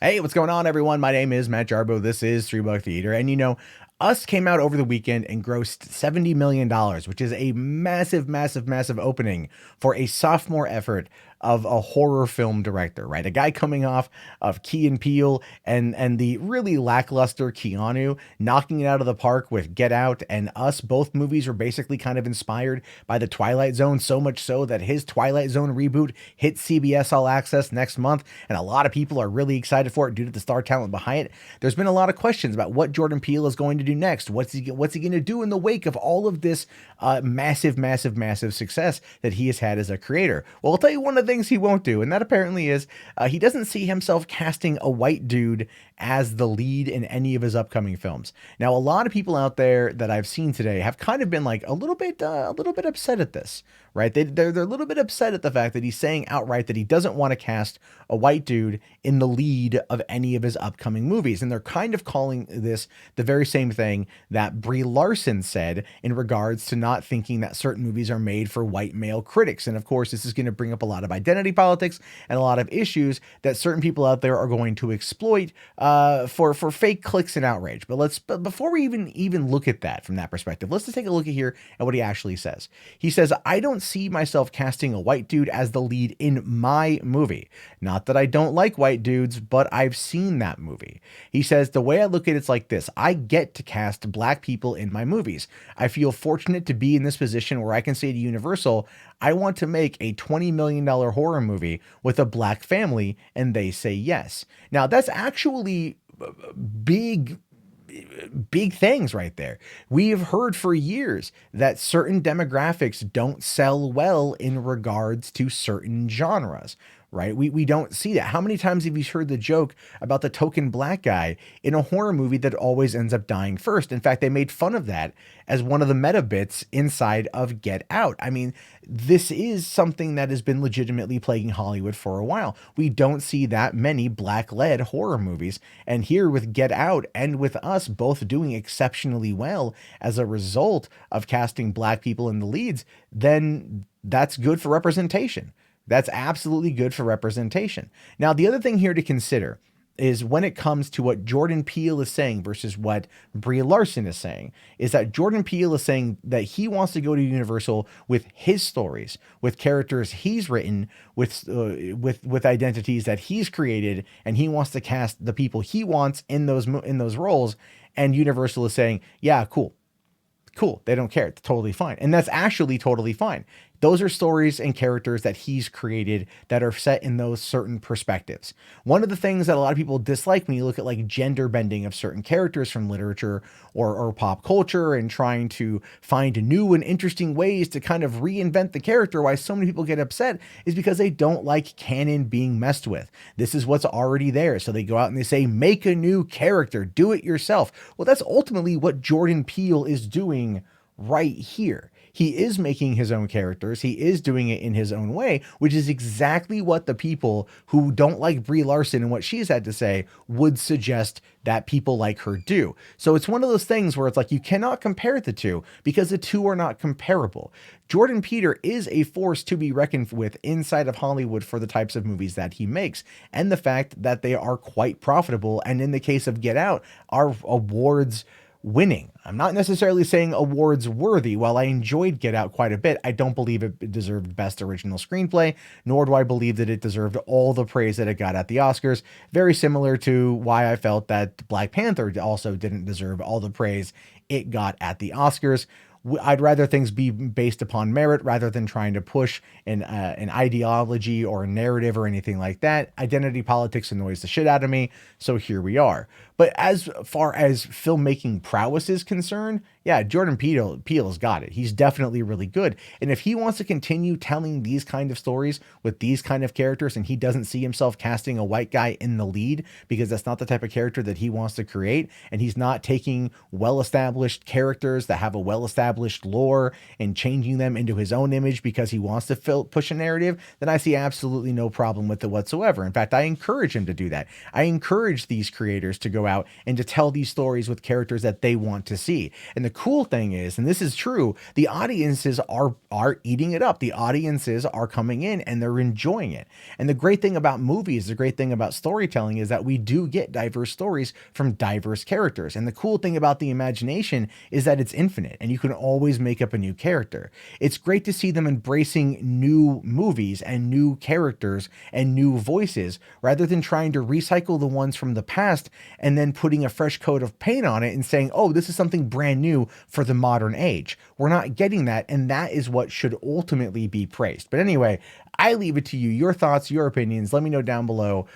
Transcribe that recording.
Hey, what's going on, everyone? My name is Matt Jarbo. This is Three Buck Theater. And Us came out over the weekend and grossed $70 million, which is a massive, massive, massive opening for a sophomore effort of a horror film director, right? A guy coming off of Key and Peele and the really lackluster Keanu knocking it out of the park with Get Out and Us. Both movies were basically kind of inspired by the Twilight Zone, so much so that his Twilight Zone reboot hits CBS All Access next month, and a lot of people are really excited for it due to the star talent behind it. There's been a lot of questions about what Jordan Peele is going to do next. What's he going to do in the wake of all of this massive, massive, massive success that he has had as a creator? Well, I'll tell you one of the things he won't do, and that apparently is he doesn't see himself casting a white dude as the lead in any of his upcoming films. Now, a lot of people out there that I've seen today have kind of been like a little bit upset at this, right? They're a little bit upset at the fact that he's saying outright that he doesn't want to cast a white dude in the lead of any of his upcoming movies, and they're kind of calling this the very same thing that Brie Larson said in regards to not thinking that certain movies are made for white male critics. And of course, this is going to bring up a lot of identity politics and a lot of issues that certain people out there are going to exploit for fake clicks and outrage. But before we even look at that from that perspective, let's just take a look at here at what he actually says. He says, "I don't see myself casting a white dude as the lead in my movie. Not that I don't like white dudes, but I've seen that movie." He says, "The way I look at it's like this. I get to cast black people in my movies. I feel fortunate to be in this position where I can say to Universal, I want to make a $20 million horror movie with a black family, and they say yes." Now, that's actually big big things right there. We have heard for years that certain demographics don't sell well in regards to certain genres, right? We don't see that. How many times have you heard the joke about the token black guy in a horror movie that always ends up dying first? In fact, they made fun of that as one of the meta bits inside of Get Out. I mean, this is something that has been legitimately plaguing Hollywood for a while. We don't see that many black-led horror movies, and here with Get Out and with Us both doing exceptionally well as a result of casting black people in the leads, then that's good for representation. That's absolutely good for representation. Now, the other thing here to consider is when it comes to what Jordan Peele is saying versus what Brie Larson is saying, is that Jordan Peele is saying that he wants to go to Universal with his stories, with characters he's written, with identities that he's created, and he wants to cast the people he wants in those roles. And Universal is saying, yeah, cool. They don't care. It's totally fine. And that's actually totally fine. Those are stories and characters that he's created that are set in those certain perspectives. One of the things that a lot of people dislike when you look at like gender bending of certain characters from literature or pop culture and trying to find new and interesting ways to kind of reinvent the character, why so many people get upset is because they don't like canon being messed with. This is what's already there. So they go out and they say, make a new character, do it yourself. Well, that's ultimately what Jordan Peele is doing right here. He is making his own characters. He is doing it in his own way, which is exactly what the people who don't like Brie Larson and what she's had to say would suggest that people like her do. So it's one of those things where it's like you cannot compare the two because the two are not comparable. Jordan Peele is a force to be reckoned with inside of Hollywood for the types of movies that he makes and the fact that they are quite profitable. And in the case of Get Out, are awards winning. I'm not necessarily saying awards worthy. While I enjoyed Get Out quite a bit, I don't believe it deserved Best Original Screenplay, nor do I believe that it deserved all the praise that it got at the Oscars. Very similar to why I felt that Black Panther also didn't deserve all the praise it got at the Oscars. I'd rather things be based upon merit rather than trying to push an ideology or a narrative or anything like that. Identity politics annoys the shit out of me, so here we are. But as far as filmmaking prowess is concerned, yeah, Jordan Peele's got it. He's definitely really good. And if he wants to continue telling these kind of stories with these kind of characters and he doesn't see himself casting a white guy in the lead because that's not the type of character that he wants to create, and he's not taking well-established characters that have a well-established lore and changing them into his own image because he wants to push a narrative, then I see absolutely no problem with it whatsoever. In fact, I encourage him to do that. I encourage these creators to go out and to tell these stories with characters that they want to see. And the cool thing is, and this is true, the audiences are eating it up. The audiences are coming in and they're enjoying it. And the great thing about movies, the great thing about storytelling is that we do get diverse stories from diverse characters. And the cool thing about the imagination is that it's infinite and you can always make up a new character. It's great to see them embracing new movies and new characters and new voices rather than trying to recycle the ones from the past and then putting a fresh coat of paint on it and saying, oh, this is something brand new for the modern age. We're not getting that. And that is what should ultimately be praised. But anyway, I leave it to you. Your thoughts, your opinions. Let me know down below